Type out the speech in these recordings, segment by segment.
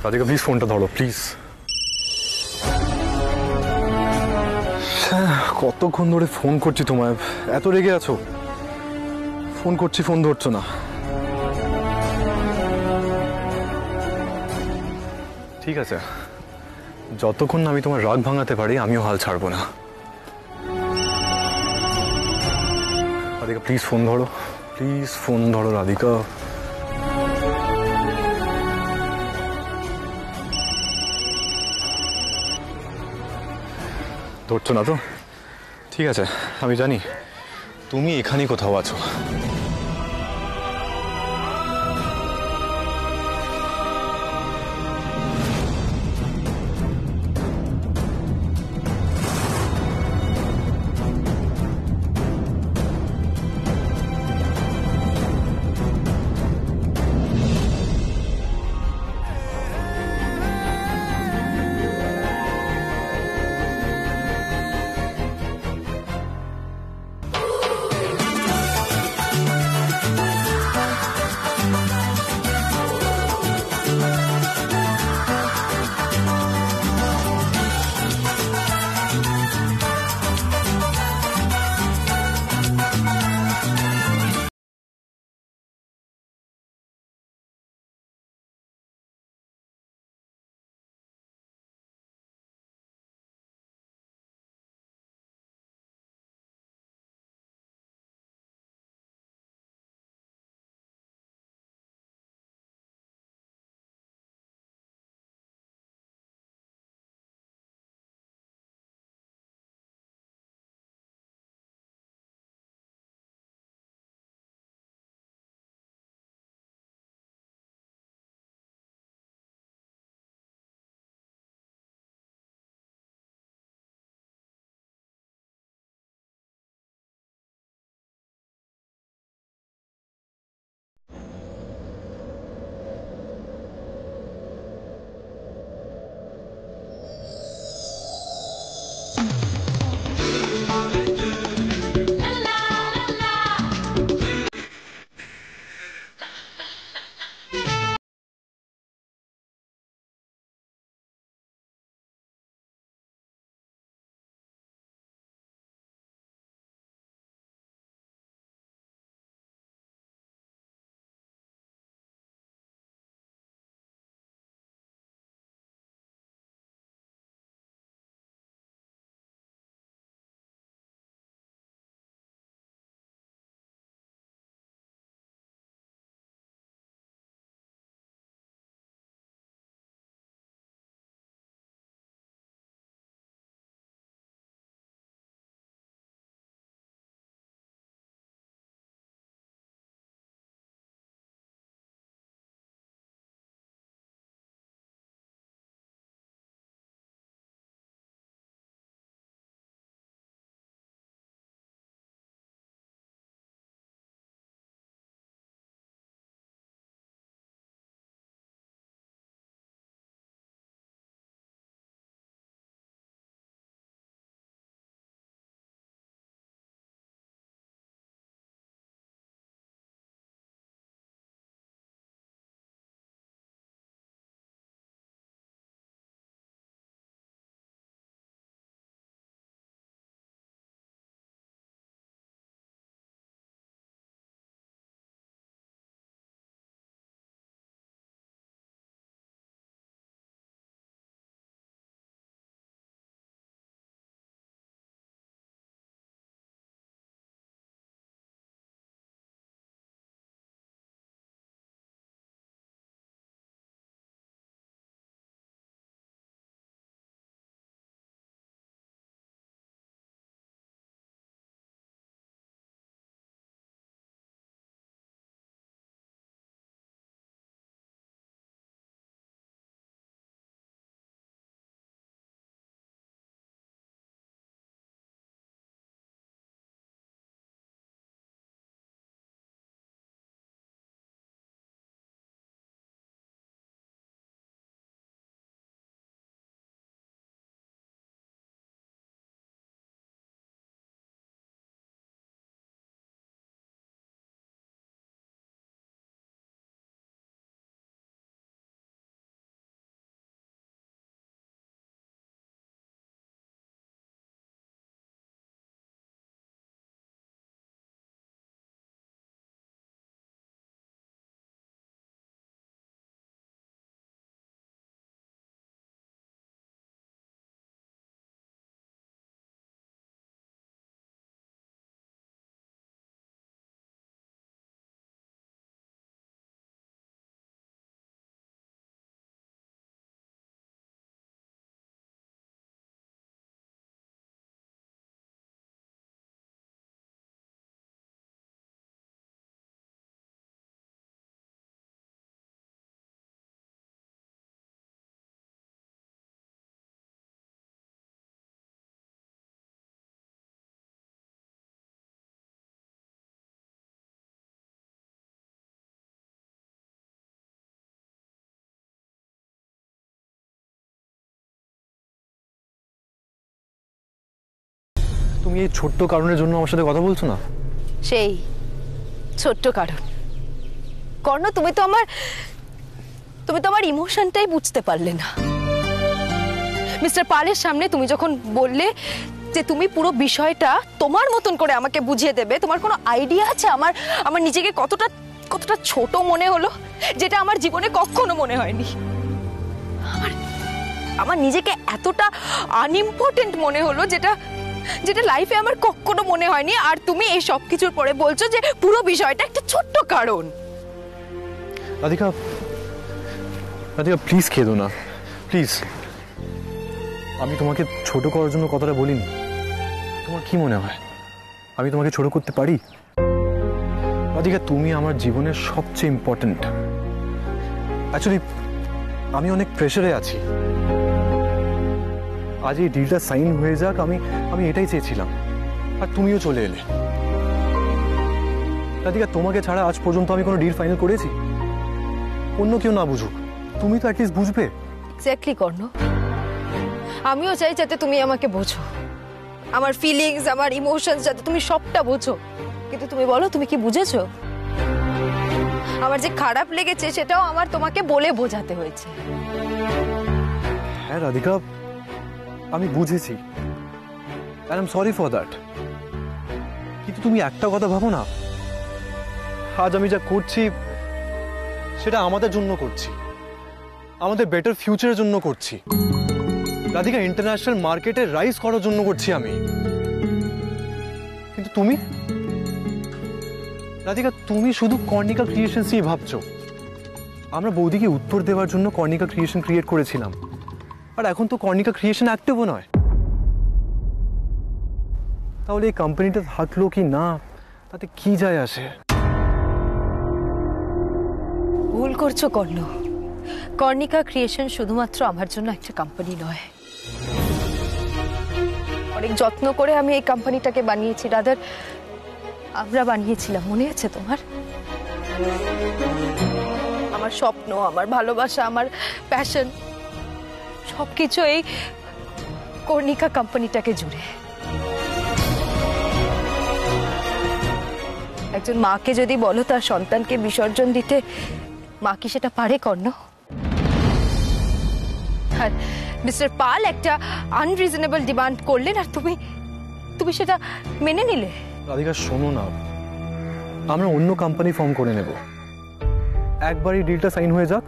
Radhika please ফোনটা ধরো please. কতক্ষণ ধরে ফোন করছি তোমায়, এত রেগে আছো? ফোন করছি, ফোন ধরছো না। ঠিক আছে, যতক্ষণ না আমি তোমার রাগ ভাঙাতে পারি আমিও হাল ছাড়বো না। রাধিকা প্লিজ ফোন ধরো, প্লিজ ফোন ধরো রাধিকা। ধরছো না তো? ঠিক আছে, আমি জানি তুমি এখানেই কোথাও আছো। তুমি এই ছোট্ট কারণের জন্য আমার সাথে কথা বলছো না? সেই ছোট্ট কারণ। কর্ণ, তুমি তো আমার ইমোশনটাই বুঝতে পারলে না। মিস্টার পালের সামনে তুমি যখন বললে যে তুমি পুরো বিষয়টা তোমার মতন করে আমাকে বুঝিয়ে দেবে, তোমার কোনো আইডিয়া আছে আমার নিজেকে কতটা ছোট মনে হলো, যেটা আমার জীবনে কখনো মনে হয়নি। আমার নিজেকে এতটা আনইম্পর্টেন্ট মনে হলো, যেটা লাইফে আমার কখনো মনে হয়নি। আর তুমি এই সব কিছুর পরে বলছো যে পুরো বিষয়টা একটা ছোট্ট কারণ। রাধিকা, রাধিকা প্লিজ খেদো না, প্লিজ। আমি তোমাকে ছোট করার জন্য কথাটা বলিনি। তোমার কি মনে হয় আমি তোমাকে ছোট করতে পারি? রাধিকা, তুমি আমার জীবনের সবচেয়ে ইম্পর্টেন্ট। অ্যাকচুয়ালি আমি অনেক প্রেশারে আছি। আজ এই ডিলটা সাইন হয়ে যাক, আমি এটাই চেয়েছিলাম, আর তুমিও চলে এলে। রাধিকা, তোমাকে ছাড়া আজ পর্যন্ত আমি কোনো ডিল ফাইনাল করেছি? অন্য কেউ না বুঝুক, তুমি তো অ্যাটলিস্ট বুঝবে। এক্স্যাক্টলি কর্ণ, আমিও চাই যাতে তুমি আমাকে বোঝো, আমার ফিলিংস, আমার ইমোশনস, যাতে তুমি সবটা বোঝো। কিন্তু তুমি বলো, তুমি কি বুঝেছো? আমার যে খারাপ লেগেছে সেটাও আমার তোমাকে বলে বোঝাতে হয়েছে। হ্যাঁ রাধিকা, আমি বুঝেছি, and I'm sorry for that। কিন্তু তুমি একটা কথা ভাবো না, আজ আমি যা করছি সেটা আমাদের জন্য করছি, আমাদের বেটার ফিউচারের জন্য করছি। রাধিকা, ইন্টারন্যাশনাল মার্কেটে রাইজ করার জন্য করছি আমি। কিন্তু তুমি রাধিকা, তুমি শুধু কর্ণিকা ক্রিয়েশনসই ভাবছো। আমরা বৌদিকে উত্তর দেওয়ার জন্য কর্ণিকা ক্রিয়েশন ক্রিয়েট করেছিলাম, আর এখন তো কর্ণিকা ক্রিয়েশন অ্যাক্টিভও নয়। তাহলে এই কোম্পানিটা থাকলো কি না, তাতে কি যায় আসে? ভুল করছো কর্ণ। কর্ণিকা ক্রিয়েশন শুধুমাত্র আমার জন্য একটা কোম্পানি নয়। অনেক যত্ন করে আমি এই কোম্পানিটাকে বানিয়েছি, রাদার আমরা বানিয়েছিলাম, মনে আছে তোমার? আমার স্বপ্ন, আমার ভালোবাসা, আমার প্যাশন সবকিছু এই কর্ণিকা কোম্পানিটাকে জুড়ে। একজন মাকে যদি বলো তার সন্তানকে বিসর্জন দিতে, মা কি সেটা পারে কর্ণ? আর মিস্টার পাল একটা আনরিজনেবল ডিমান্ড করলেন, আর তুমি সেটা মেনে নিলে। রাধিকা শোনো না, আমরা অন্য কোম্পানি ফর্ম করে নেব। একবারই ডিলটা সাইন হয়ে যাক,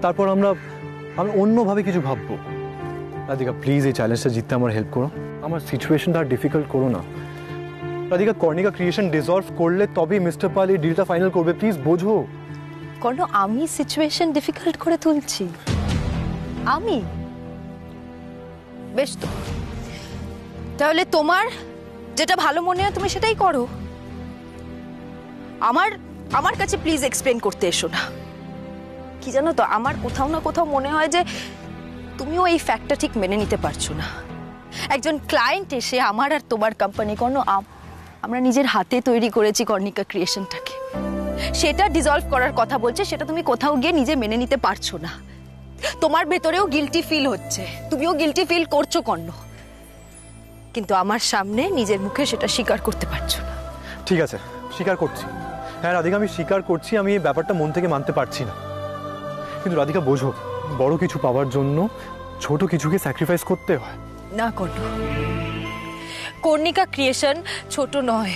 তারপর আমরা অন্যভাবে কিছু ভাববো। রাধিকা প্লিজ, এই চ্যালেঞ্জটা জিততে আমার হেল্প করো। আমার সিচুয়েশনটা আর ডিফিকাল্ট করো না। রাধিকা, কর্ণিকা ক্রিয়েশন ডিসলভ করলে তবেই মিস্টার পাল এই ডিলটা ফাইনাল করবে, প্লিজ বোঝো। কর্ণ, আমি সিচুয়েশন ডিফিকাল্ট করে তুলছি? আমি? বেশ তো, তাহলে তোমার যেটা ভালো মনে হয় তুমি সেটাই করো। আমার কাছে প্লিজ এক্সপ্লেন করতে এসো না। কি জানো তো, আমার কোথাও না কোথাও মনে হয় যে তুমিও এই ফ্যাক্টটা ঠিক মেনে নিতে পারছো না। একজন ক্লায়েন্ট এসে আমার আর তোমার কোম্পানি, কর্ণ আমরা নিজের হাতে তৈরি করেছি কর্ণিকা ক্রিয়েশনটাকে, সেটা ডিসলভ করার কথা বলছে, সেটা তুমি কোথাও গিয়ে নিজে মেনে নিতে পারছো না। তোমার ভেতরেও গিল্টি ফিল হচ্ছে, তুমিও গিল্টি ফিল করছো কর্ণ, কিন্তু আমার সামনে নিজের মুখে সেটা স্বীকার করতে পারছো না। ঠিক আছে, স্বীকার করছি। হ্যাঁ রাধিকা, আমি স্বীকার করছি আমি এই ব্যাপারটা মন থেকে মানতে পারছি না। কিন্তু রাধিকা বোঝো, বড় কিছু পাওয়ার জন্য ছোট কিছুকে স্যাক্রিফাইস করতে হয়। না কর্ণ, কর্ণিকা ক্রিয়েশন ছোট নয়,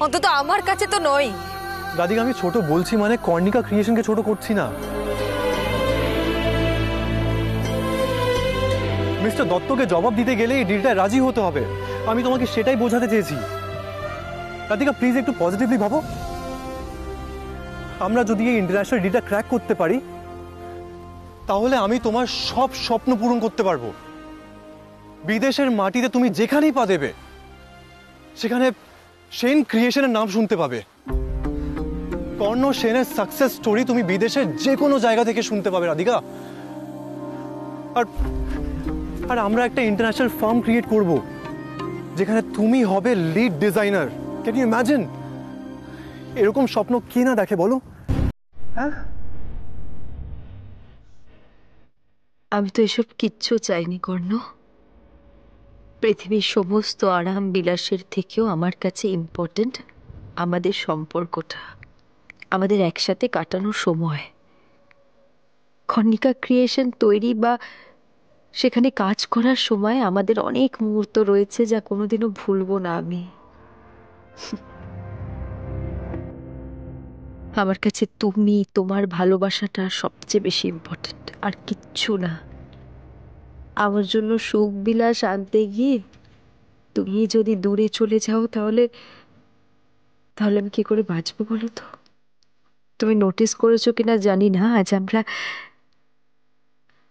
অন্তত আমার কাছে তো নয়। রাধিকা, আমি ছোট বলছি মানে কর্ণিকা ক্রিয়েশনকে ছোট করছি না। মিস্টার দত্তকে জবাব দিতে গেলে এই ডিলটায় রাজি হতে হবে, আমি তোমাকে সেটাই বোঝাতে চেয়েছি। রাধিকা প্লিজ একটু পজিটিভলি ভাবো। আমরা যদি এই ইন্টারন্যাশনাল ডিলটা ক্র্যাক করতে পারি, তাহলে আমি তোমার সব স্বপ্ন পূরণ করতে পারবো। বিদেশের মাটিতে তুমি যেখানেই পা দেবে, সেখানে সেন ক্রিয়েশনের নাম শুনতে পাবে। কর্ণ সেনের সাকসেস স্টোরি তুমি বিদেশের যে কোনো জায়গা থেকে শুনতে পাবে রাধিকা। আর আমরা একটা ইন্টারন্যাশনাল ফার্ম ক্রিয়েট করব, যেখানে তুমি হবে lead designer. Can you imagine? এরকম স্বপ্ন কে না দেখে বলো? হ্যাঁ, আমি তো এসব কিচ্ছু চাইনি কর্ণ। পৃথিবীর সমস্ত আরাম বিলাসের থেকেও আমার কাছে ইম্পর্ট্যান্ট আমাদের সম্পর্কটা, আমাদের একসাথে কাটানো সময়। খনিকা ক্রিয়েশন তৈরি বা সেখানে কাজ করার সময় আমাদের অনেক মুহূর্ত রয়েছে যা কোনোদিনও ভুলবো না আমি। আমার কাছে তুমি, তোমার ভালোবাসাটা সবচেয়ে বেশি ইম্পর্ট্যান্ট, আর কিচ্ছু না। আমার জন্য সুখ বিলাস আনতে গিয়ে তুমি যদি দূরে চলে যাও তাহলে তাহলে আমি কি করে বাঁচবো বলো তো? তুমি নোটিস করেছো কিনা জানি না, আজ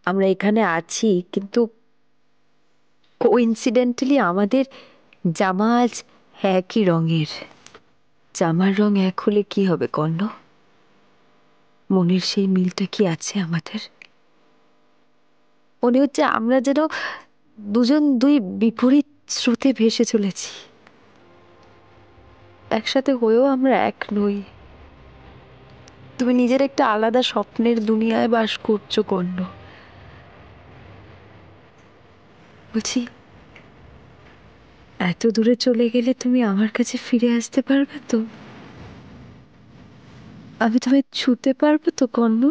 আমরা এখানে আছি, কিন্তু কোইন্সিডেন্টালি আমাদের জামা আজ একই রঙের। জামার রং এক হলে কি হবে কর্ণ? মনের সেই মিলটা কি আছে আমাদের? মনে হচ্ছে আমরা যেন দুজন দুই বিপরীত স্রোতে ভেসে চলেছি, একসাথে হয়েও আমরা এক নই। তুমি নিজের একটা আলাদা স্বপ্নের দুনিয়ায় বাস করছো কর্ণ। বলছি, এত দূরে চলে গেলে তুমি আমার কাছে ফিরে আসতে পারবে তো? আমি তোমায় ছুতে পারবো তো কর্ণ?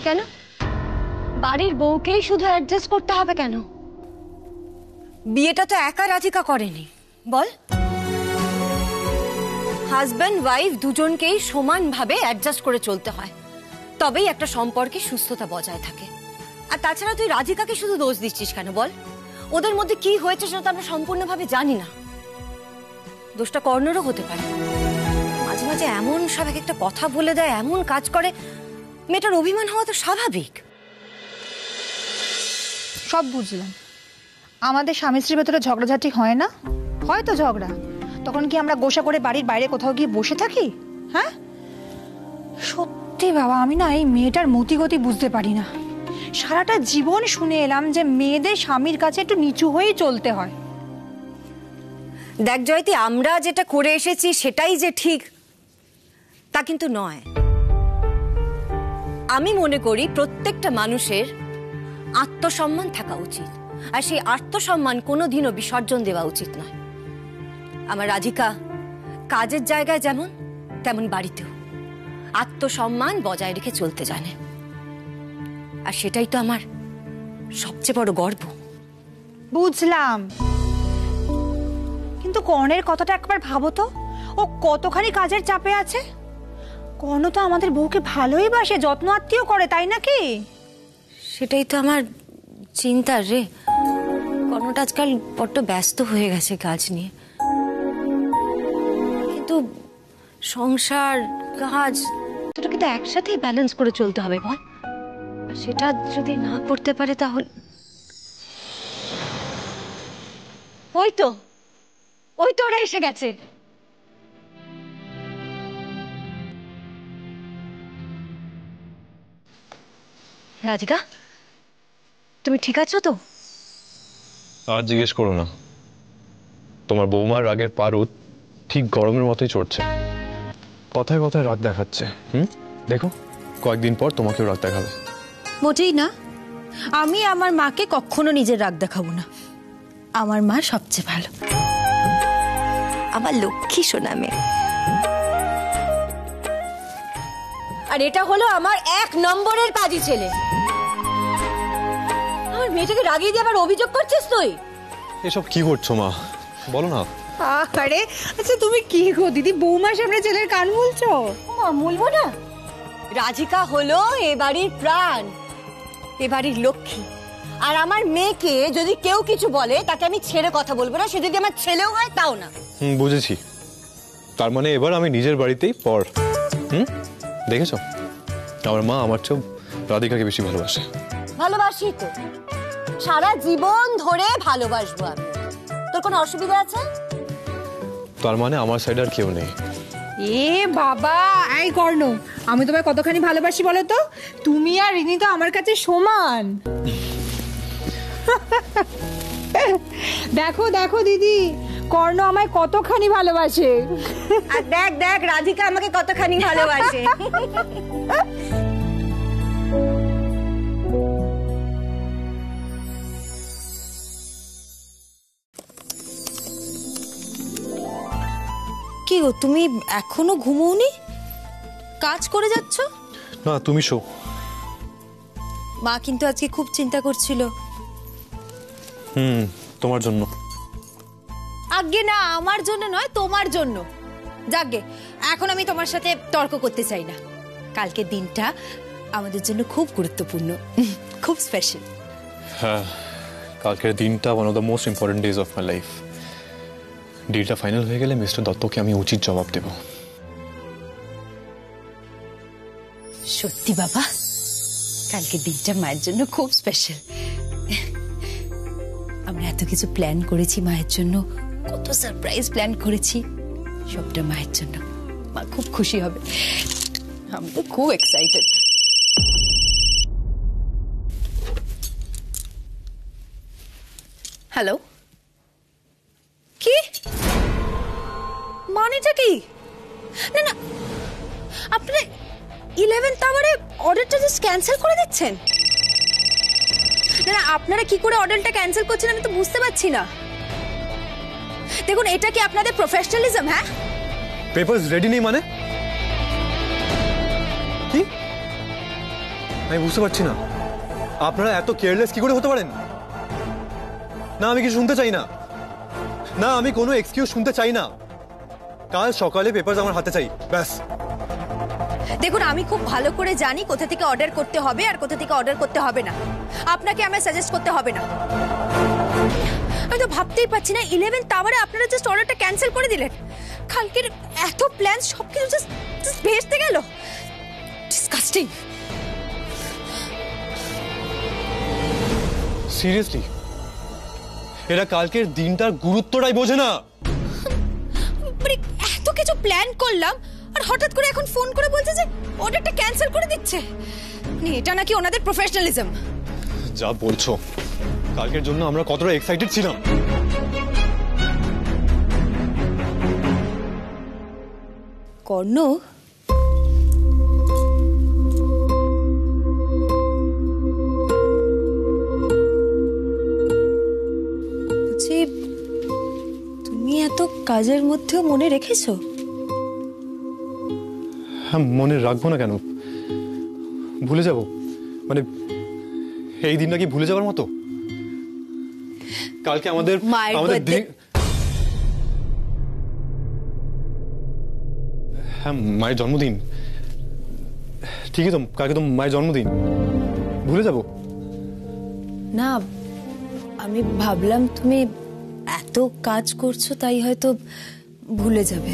কেন বাড়ির বউকেই শুধু অ্যাডজাস্ট করতে হবে কেন? বিয়েটা তো একা রাধিকা করেনি, বল। হাজব্যান্ড ওয়াইফ দুজনকেই সমানভাবে অ্যাডজাস্ট করে চলতে হয়, তবেই একটা সম্পর্কে সুস্থতা বজায় থাকে। আর তাছাড়া তুই রাধিকাকে শুধু দোষ দিচ্ছিস কেন বল? ওদের মধ্যে কি হয়েছে সেটা তো আমরা সম্পূর্ণভাবে জানি না। দোষটা কর্ণেরও হতে পারে। মাঝে মাঝে এমন সব এক একটা কথা বলে দেয়, এমন কাজ করে, মেয়েটার অভিমান হওয়া তো স্বাভাবিক। সব বুঝলাম, আমাদের স্বামী স্ত্রীর ভেতরে ঝগড়াঝাটি হয় না? হয়তো ঝগড়া, তখন কি আমরা গোসা করে বাড়ির বাইরে কোথাও গিয়ে বসে থাকি? হ্যাঁ, সত্যি বাবা, আমি না এই মেয়েটার মতিগতি বুঝতে পারি না। সারাটা জীবন শুনে এলাম যে মেয়েদের স্বামীর কাছে একটু নিচু হয়েই চলতে হয়। দেখ জয়তী, আমরা যেটা করে এসেছি সেটাই যে ঠিক তা কিন্তু নয়। আমি মনে করি প্রত্যেকটা মানুষের আত্মসম্মান থাকা উচিত, আর সেই আত্মসম্মান কোনোদিনও বিসর্জন দেওয়া উচিত নয়। আমার রাধিকা কাজের জায়গায় যেমন তেমন বাড়িতেও আত্মসম্মান বজায় রেখে চলতে জানে, আর সেটাই তো আমার সবচেয়ে বড় গর্ব। বুঝলাম, কিন্তু কর্ণের কথাটা একবার ভাবো তো, ও কতখানি কাজের চাপে আছে। কর্ণ তো আমাদের বউকে ভালোই বাসে, যত্ন আত্মীয় করে, তাই নাকি? সেটাই তো আমার চিন্তার রে। কর্ণটা আজকাল বড্ড ব্যস্ত হয়ে গেছে কাজ নিয়ে, কিন্তু সংসার কাজ দুটোকে তো একসাথেই ব্যালেন্স করে চলতে হবে বল। সেটা যদি না করতে পারে তাহলে ওই তো ওরা এসে গেছে। রাধিকা, তুমি ঠিক আছো তো? আর জিজ্ঞেস করো না, তোমার বৌমার রাগের পারদ ঠিক গরমের মতোই চড়ছে। কথায় কথায় রাগ দেখাচ্ছে। দেখো, কয়েকদিন পর তোমাকেও রাগ দেখাবে। মোটেই না, আমি আমার মাকে কখনো নিজের রাগ দেখাবো না। আমার মা সবচেয়ে ভালো, আমার লক্ষ্মী সোনা মেয়ে। আর এটা হলো আমার 1 নম্বরের পাজি ছেলে। আমার মেয়েটাকে রাগিয়ে দিয়ে আবার অভিযোগ করছিস তুই? এসব কি করছো মা, বলো না। আরে আচ্ছা, তুমি কি গো দিদি, বৌমার সামনে ছেলের কান মুলছো? বলবো না? রাধিকা হলো এ বাড়ির প্রাণ, এ বাড়ির লক্ষ্মী। আর আমার মেয়েকে যদি কেউ কিছু বলে তাকে আমি ছেড়ে কথা বলবো না, সে যদি আমার ছেলেও হয় তাও না। বুঝেছি, তার মানে এবার আমি নিজের বাড়িতেই পর। দেখেছো, আমার মা আমার চেয়েও রাধিকাকে বেশি ভালোবাসে। ভালোবাসি তো, সারা জীবন ধরে ভালোবাসবো আমি। তোর কোনো অসুবিধা আছে? তার মানে আমার সাইড আর কেউ নেই। এ বাবা, এই কর্ণ, আমি তোমায় কতখানি ভালোবাসি বলো তো? তুমি আর রিনি তো আমার কাছে সমান। দেখো দেখো দিদি, কর্ণ আমায় কতখানি ভালোবাসে। আর দেখ দেখ রাধিকা আমাকে কতখানি ভালোবাসে। কি গো তুমি এখনো ঘুমোওনি? কাজ করে যাচ্ছ? না তুমি শো। মা কিন্তু আজকে খুব চিন্তা করছিল। তোমার জন্য। আজ্ঞে না, আমার জন্য নয়, তোমার জন্য। যাকগে, এখন আমি তোমার সাথে তর্ক করতে চাই না। কালকের দিনটা আমাদের জন্য খুব গুরুত্বপূর্ণ, খুব স্পেশাল। হ্যাঁ, কালকের দিনটা one of the most important days of my life. ডিলটা ফাইনাল হয়ে গেলে মিস্টার দত্তকে আমি উচিত জবাব দেব। সত্যি বাবা, কালকের দিনটা মায়ের জন্য খুব স্পেশাল। আমরা এত কিছু প্ল্যান করেছি মায়ের জন্য, কত সারপ্রাইজ প্ল্যান করেছি, সবটা মায়ের জন্য। মা খুব খুশি হবে, আমি তো খুব এক্সাইটেড। হ্যালো, কি মানেটা কি? না না, আপনি 11th আওয়ারে অর্ডারটা জাস্ট ক্যান্সেল করে দিচ্ছেন? না না, আপনারা কি করে অর্ডারটা ক্যান্সেল করছেন আমি তো বুঝতে পারছি না। দেখুন, এটা কি আপনাদের প্রফেশনালিজম? হ্যাঁ, পেপারস রেডি নেই মানে কি? আমি বুঝতে পারছি না, আপনারা এত কেয়ারলেস কি করে হতে পারেন? না আমি কিছু শুনতে চাই না, না আমি কোনো এক্সকিউজ শুনতে চাই না। কাল সকালে পেপারস আমার হাতে চাই, ব্যাস। দেখুন, আমি খুব ভালো করে জানি কোথা থেকে অর্ডার করতে হবে আর কোথা থেকে অর্ডার করতে হবে না। আপনাকে আমায় সাজেস্ট করতে হবে না। আমি তো ভাবতেই পারছি না 11th আওয়ারে আপনারা জাস্ট অর্ডারটা ক্যান্সেল করে দিলেন। কালকের এত প্ল্যান সবকিছু জাস্ট ভেস্তে গেল। ডিসকাস্টিং। সিরিয়াসলি, এরা কালকের দিনটার গুরুত্বটাই বোঝে না। এত কিছু প্ল্যান করলাম আর হঠাৎ করে এখন ফোন করে বলছে যে অর্ডারটা ক্যান্সেল করে দিচ্ছে। মানে এটা নাকি ওনাদের প্রফেশনালিজম? যা বলছো, কালকের জন্য আমরা কতটা এক্সাইটেড ছিলাম। কর্ণ, বলছি তুমি এত কাজের মধ্যেও মনে রেখেছো? হ্যাঁ, মনে রাখবো না কেন? ভুলে যাব মানে এই দিনটা কি ভুলে যাওয়ার মতো? কালকে আমাদের birthday। হ্যাঁ, মায়ের জন্মদিন। ঠিকই তো, কালকে তো মায়ের জন্মদিন, ভুলে যাব? না, আমি ভাবলাম তুমি এত কাজ করছো তাই হয়তো ভুলে যাবে।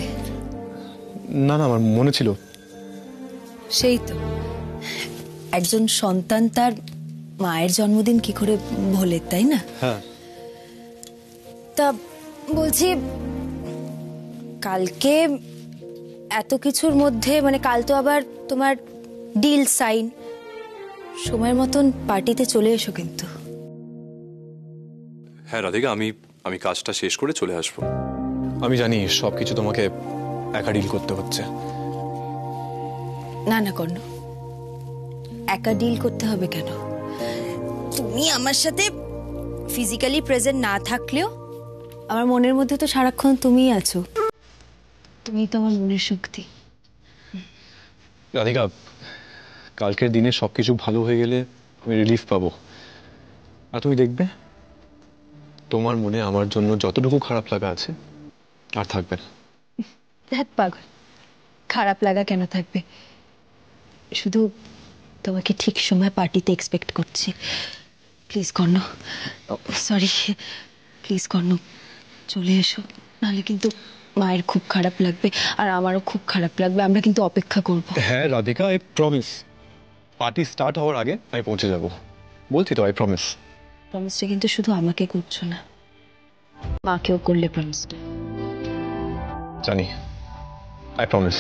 না না, আমার মনে ছিল। সেই তো, একজন সন্তান তার মায়ের জন্মদিন কি করে ভোলে, তাই না? হ্যাঁ। তা বলছি, কালকে এত কিছুর মধ্যে মানে কাল তো আবার তোমার ডিল সাইন, সময়ের মতন পার্টিতে চলে এসো কিন্তু। হ্যাঁ রাধিকা, আমি কাজটা শেষ করে চলে আসবো। আমি জানি সবকিছু তোমাকে একা ডিল করতে হচ্ছে। না না কর্ণ, একা ডিল করতে হবে কেন? তুমি আমার সাথে ফিজিক্যালি প্রেজেন্ট না থাকলেও আমার মনের মধ্যে তো সারাক্ষণ তুমিই আছো। তুমি তো আমার মনের শক্তি। রাধিকা, কালকের দিনে সবকিছু ভালো হয়ে গেলে আমি রিলিফ পাবো, আর তুমি দেখবে তোমার মনে আমার জন্য যতটুকু খারাপ লাগা আছে আর থাকবে না। ধ্যাৎ পাগল, খারাপ লাগা কেন থাকবে? শুধু তোমাকে ঠিক সময় পার্টিতে এক্সপেক্ট করছি। প্লিজ কর্ণ, সরি, প্লিজ কর্ণ চলে এসো, নাহলে কিন্তু মায়ের খুব খারাপ লাগবে আর আমারও খুব খারাপ লাগবে। আমরা কিন্তু অপেক্ষা করব। হ্যাঁ Radhika, I promise, party start হওয়ার আগে আমি পৌঁছে যাব, বলছি তো, আই প্রমিস। প্রমিসটা কিন্তু শুধু আমাকে করছো না, মাকেও করলে প্রমিসটা। জানি, আই প্রমিস।